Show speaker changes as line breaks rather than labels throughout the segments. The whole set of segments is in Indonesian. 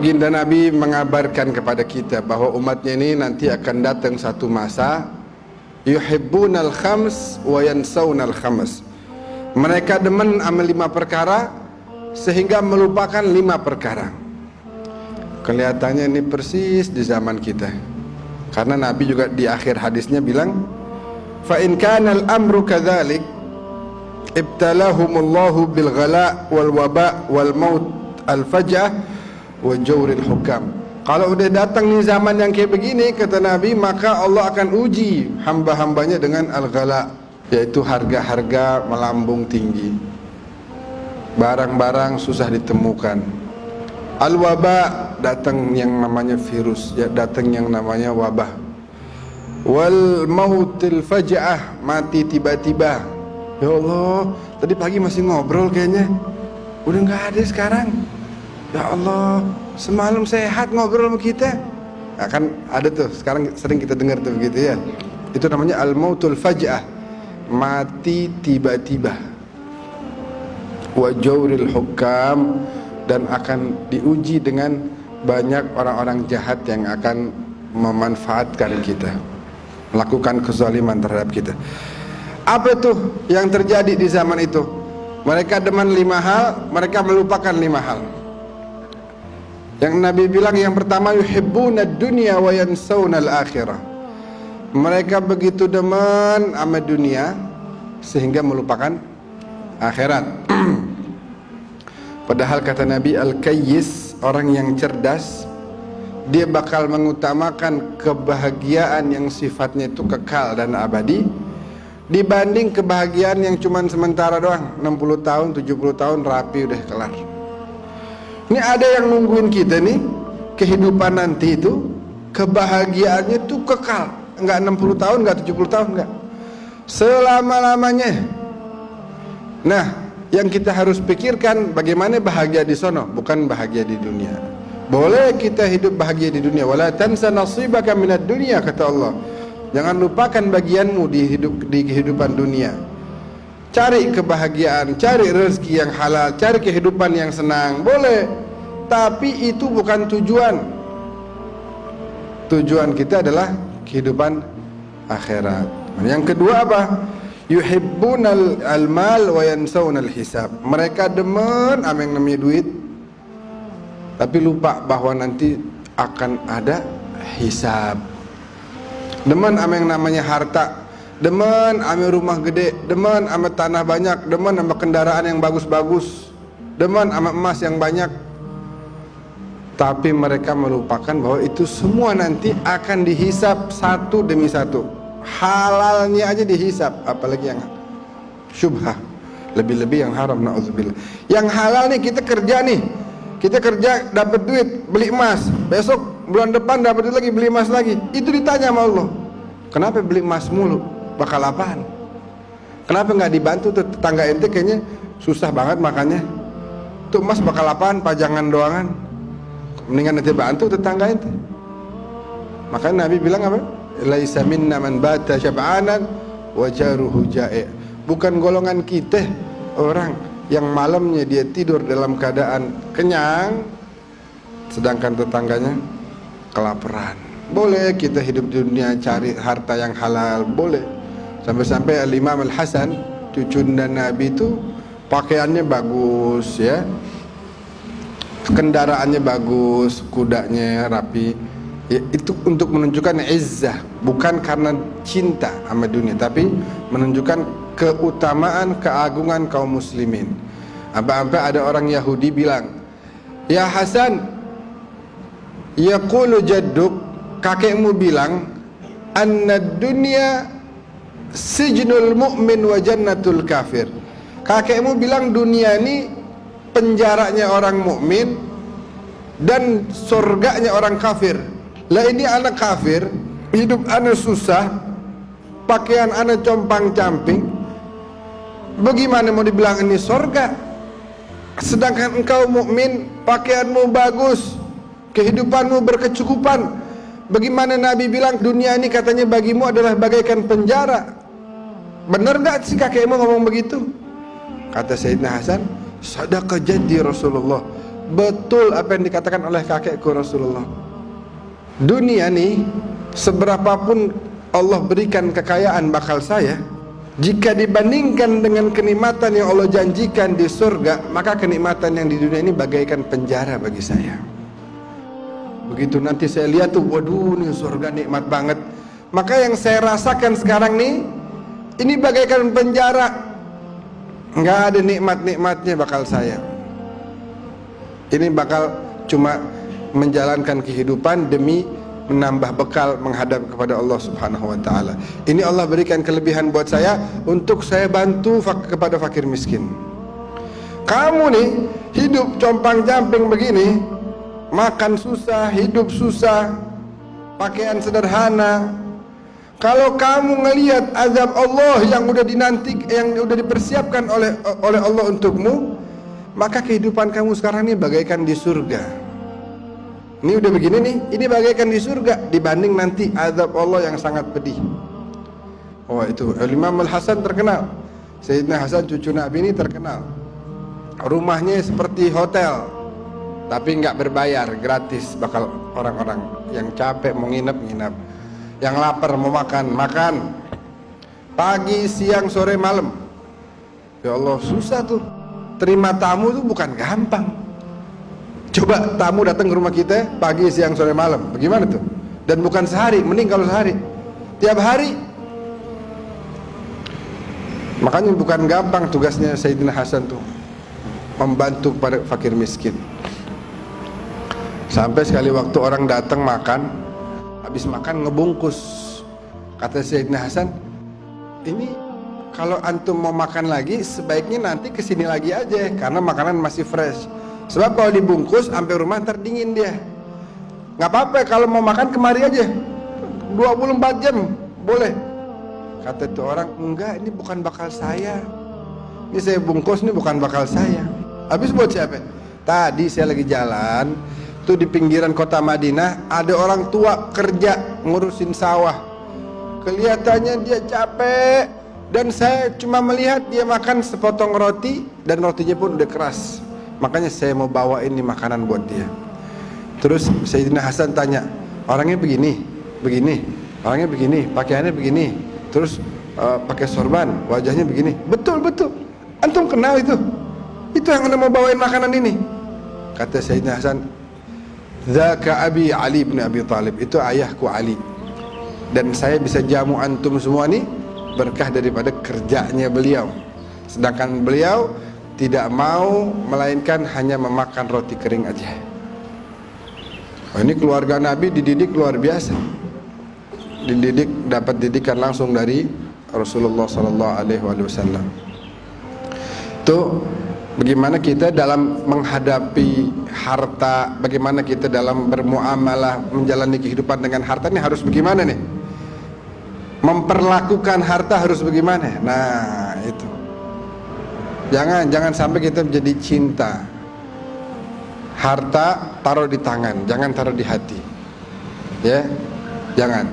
Baginda Nabi mengabarkan kepada kita bahwa umatnya ini nanti akan datang satu masa yuhibbunal khams wa yansawnal khams. Mereka demen sama 5 perkara sehingga melupakan 5 perkara. Kelihatannya ini persis di zaman kita. Karena Nabi juga di akhir hadisnya bilang, fa in kana al-amru kadzalik ibtalahumullahu bil ghala wal waba wal maut al faj'ah wa jawril hukam. Kalau udah datang nih zaman yang kayak begini, kata Nabi, maka Allah akan uji hamba-hambanya dengan al-ghala, yaitu harga-harga melambung tinggi, barang-barang susah ditemukan. Al-waba, datang yang namanya virus, ya, datang yang namanya wabah. Wal mautil faj'ah, mati tiba-tiba. Ya Allah, tadi pagi masih ngobrol kayaknya, udah nggak ada sekarang. Ya Allah, semalam sehat ngobrol sama kita. Nah, kan ada tuh, sekarang sering kita dengar tuh begitu ya. Itu namanya al-mautul faj'ah, mati tiba-tiba. Wa jawril hukam, dan akan diuji dengan banyak orang-orang jahat yang akan memanfaatkan kita, melakukan kezaliman terhadap kita. Apa itu yang terjadi di zaman itu? Mereka demen 5 hal, mereka melupakan 5 hal. Yang Nabi bilang yang pertama, yuhibbunad dunya wa yansawna al-akhirah. Mereka begitu demen sama dunia sehingga melupakan akhirat. Padahal kata Nabi, al-kayyis, orang yang cerdas, dia bakal mengutamakan kebahagiaan yang sifatnya itu kekal dan abadi dibanding kebahagiaan yang cuma sementara doang, 60 tahun, 70 tahun rapi udah kelar. Ini ada yang nungguin kita nih, kehidupan nanti itu kebahagiaannya tuh kekal, enggak 60 tahun, enggak 70 tahun, enggak, selama-lamanya. Nah, yang kita harus pikirkan bagaimana bahagia di sono, bukan bahagia di dunia. Boleh kita hidup bahagia di dunia, wala tansa nasibaka minad dunya, kata Allah. Jangan lupakan bagianmu di kehidupan dunia. Cari kebahagiaan, cari rezeki yang halal, cari kehidupan yang senang, boleh. Tapi itu bukan tujuan. Tujuan kita adalah kehidupan akhirat. Yang kedua apa? Yuhibbunal al-mal wa yansawunal hisab. Mereka demen sama yang namanya duit, tapi lupa bahwa nanti akan ada hisab. Demen sama yang namanya harta, demen sama rumah gede, demen sama tanah banyak, demen sama kendaraan yang bagus-bagus, demen sama emas yang banyak. Tapi mereka melupakan bahwa itu semua nanti akan dihisab satu demi satu. Halalnya aja dihisab, apalagi yang syubhah, lebih-lebih yang haram, na'udzubillah. Yang halal nih, kita kerja nih, kita kerja dapat duit beli emas, besok bulan depan dapat duit lagi beli emas lagi. Itu ditanya sama Allah, kenapa beli emas mulu, bakal apaan? Kenapa nggak dibantu tuh tetangga ente, kayaknya susah banget makannya, tuh emas bakal apaan, pajangan doangan, mendingan nanti bantu tetangga ente. Makanya Nabi bilang apa? Laisa minna man bata syab'anan wa jaruhu ja'i'. Bukan golongan kita orang yang malamnya dia tidur dalam keadaan kenyang sedangkan tetangganya kelaparan. Boleh kita hidup di dunia cari harta yang halal, boleh. Sampai-sampai Al-Imam Al-Hasan, cucunda Nabi itu pakaiannya bagus ya, kendaraannya bagus, kudanya rapi ya, itu untuk menunjukkan izzah, bukan karena cinta sama dunia, tapi menunjukkan keutamaan, keagungan kaum muslimin. Sampai ada orang Yahudi bilang, ya Hasan, yaqulu jadduk, kakekmu bilang, anna dunya sijnul mu'min wa jannatul kafir. Kakekmu bilang dunia ini penjaranya orang mukmin dan surganya orang kafir. Lah ini anak kafir, hidup anak susah, pakaian anak compang-camping, bagaimana mau dibilang ini surga? Sedangkan engkau mukmin, pakaianmu bagus, kehidupanmu berkecukupan. Bagaimana Nabi bilang dunia ini katanya bagimu adalah bagaikan penjara? Benar gak sih kakekmu ngomong begitu? Kata Sayyidina Hasan, sadaqa jaddi Rasulullah, betul apa yang dikatakan oleh kakekku Rasulullah. Dunia nih, seberapapun Allah berikan kekayaan bakal saya, jika dibandingkan dengan kenikmatan yang Allah janjikan di surga, maka kenikmatan yang di dunia ini bagaikan penjara bagi saya. Begitu nanti saya lihat tuh, waduh, nih surga nikmat banget. Maka yang saya rasakan sekarang nih, ini bagaikan penjara. Nggak ada nikmat-nikmatnya bakal saya. Ini bakal cuma menjalankan kehidupan demi menambah bekal menghadap kepada Allah Subhanahu wa taala. Ini Allah berikan kelebihan buat saya untuk saya bantu kepada fakir miskin. Kamu nih hidup compang-camping begini, makan susah, hidup susah, pakaian sederhana. Kalau kamu ngelihat azab Allah yang udah dipersiapkan oleh Allah untukmu, maka kehidupan kamu sekarang ini bagaikan di surga. Ini udah begini nih, ini bagaikan di surga dibanding nanti azab Allah yang sangat pedih. Oh itu Imam Al-Hasan terkenal, Sayyidina Hasan cucu Nabi ini terkenal. Rumahnya seperti hotel, tapi nggak berbayar, gratis. Bakal orang-orang yang capek mau nginep, yang lapar mau makan. Pagi, siang, sore, malam. Ya Allah, susah tuh. Terima tamu tuh bukan gampang. Coba tamu datang ke rumah kita pagi, siang, sore, malam, bagaimana tuh? Dan bukan sehari, mending kalau sehari, tiap hari. Makanya bukan gampang tugasnya Sayyidina Hasan tuh, membantu pada fakir miskin. Sampai sekali waktu orang datang makan, habis makan ngebungkus. Kata Sayyidina Hasan, ini kalau antum mau makan lagi, sebaiknya nanti kesini lagi aja, karena makanan masih fresh. Sebab kalau dibungkus sampai rumah ntar dingin dia. Nggak apa-apa kalau mau makan kemari aja, 24 jam boleh. Kata itu orang, enggak, ini bukan bakal saya. Ini saya bungkus, ini bukan bakal saya. Habis buat siapa? Tadi saya lagi jalan, tuh di pinggiran kota Madinah ada orang tua kerja ngurusin sawah. Kelihatannya dia capek, dan saya cuma melihat dia makan sepotong roti dan rotinya pun udah keras. Makanya saya mau bawa ini makanan buat dia. Terus Sayyidina Hasan tanya, orangnya begini, orangnya begini, pakaiannya begini, terus pakai sorban, wajahnya begini. Betul, antum kenal itu yang anda mau bawain makanan ini. Kata Sayyidina Hasan, Zaka Abi Ali bin Abi Talib, itu ayahku Ali. Dan saya bisa jamu antum semua nih berkah daripada kerjanya beliau. Sedangkan beliau tidak mau melainkan hanya memakan roti kering aja. Oh, ini keluarga Nabi dididik luar biasa. Dididik, dapat didikan langsung dari Rasulullah SAW. Itu bagaimana kita dalam menghadapi harta, bagaimana kita dalam bermuamalah, menjalani kehidupan dengan harta ini harus bagaimana nih? Memperlakukan harta harus bagaimana? Nah itu. Jangan sampai kita menjadi cinta. Harta taruh di tangan, jangan taruh di hati. Ya, jangan.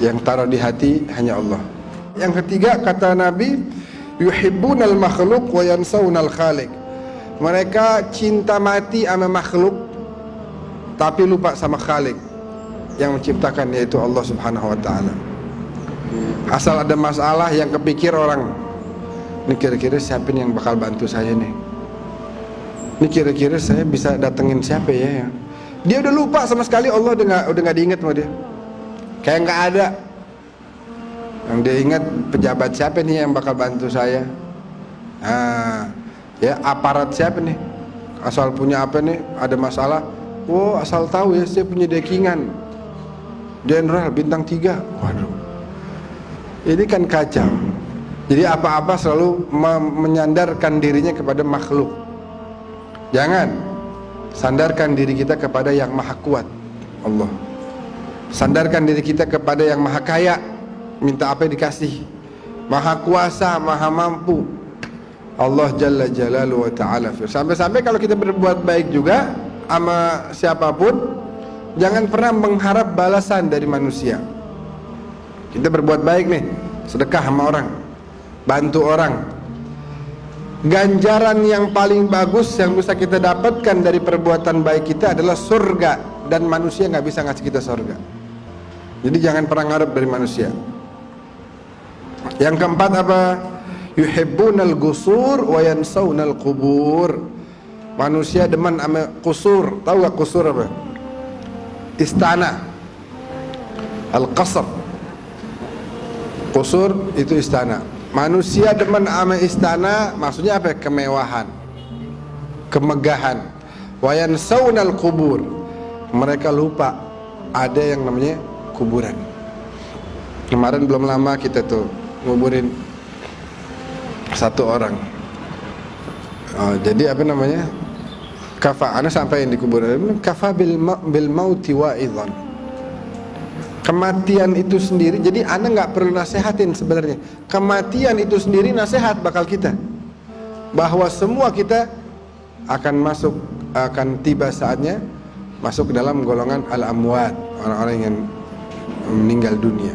Yang taruh di hati hanya Allah. Yang ketiga kata Nabi, yuhibbunal makhluk wa yansawnal khaliq. Mereka cinta mati sama makhluk, tapi lupa sama Khalik yang menciptakan, yaitu Allah Subhanahu wa taala. Asal ada masalah yang kepikir orang, ini kira-kira siapa nih yang bakal bantu saya nih? Ini kira-kira saya bisa datengin siapa ya? Dia udah lupa sama sekali, Allah udah nggak diingat sama dia. Kayak nggak ada. Yang dia ingat pejabat siapa nih yang bakal bantu saya? Ya aparat siapa nih? Asal punya apa nih? Ada masalah. Oh asal tahu ya, saya punya dekingan Jenderal bintang 3. Waduh. Ini kan kacau. Jadi apa-apa selalu menyandarkan dirinya kepada makhluk. Jangan. Sandarkan diri kita kepada yang maha kuat, Allah. Sandarkan diri kita kepada yang maha kaya, minta apa dikasih. Maha kuasa, maha mampu, Allah Jalla Jalaluhu wa ta'ala. Sampai-sampai kalau kita berbuat baik juga sama siapapun, jangan pernah mengharap balasan dari manusia. Kita berbuat baik nih, sedekah sama orang, bantu orang, ganjaran yang paling bagus yang bisa kita dapatkan dari perbuatan baik kita adalah surga, dan manusia nggak bisa ngasih kita surga. Jadi jangan pernah ngarep dari manusia. Yang keempat apa? Yuhibbunal gusur wa yansawnal qubur. Manusia demen sama kusur. Tahu gak kusur apa? Istana. Al-qasr. Kusur itu istana. Manusia demen sama istana, maksudnya apa? Kemewahan, kemegahan. Wa yansawnal qubur. Mereka lupa ada yang namanya kuburan. Kemarin belum lama kita tuh nguburin satu orang. Jadi apa namanya? Kafa, ana sampai di kuburan. Kafa bil mauti wa'idhan. Kematian itu sendiri, jadi ana nggak perlu nasehatin sebenarnya. Kematian itu sendiri nasihat bakal kita, bahwa semua kita akan tiba saatnya masuk ke dalam golongan al-amwat, orang-orang yang meninggal dunia.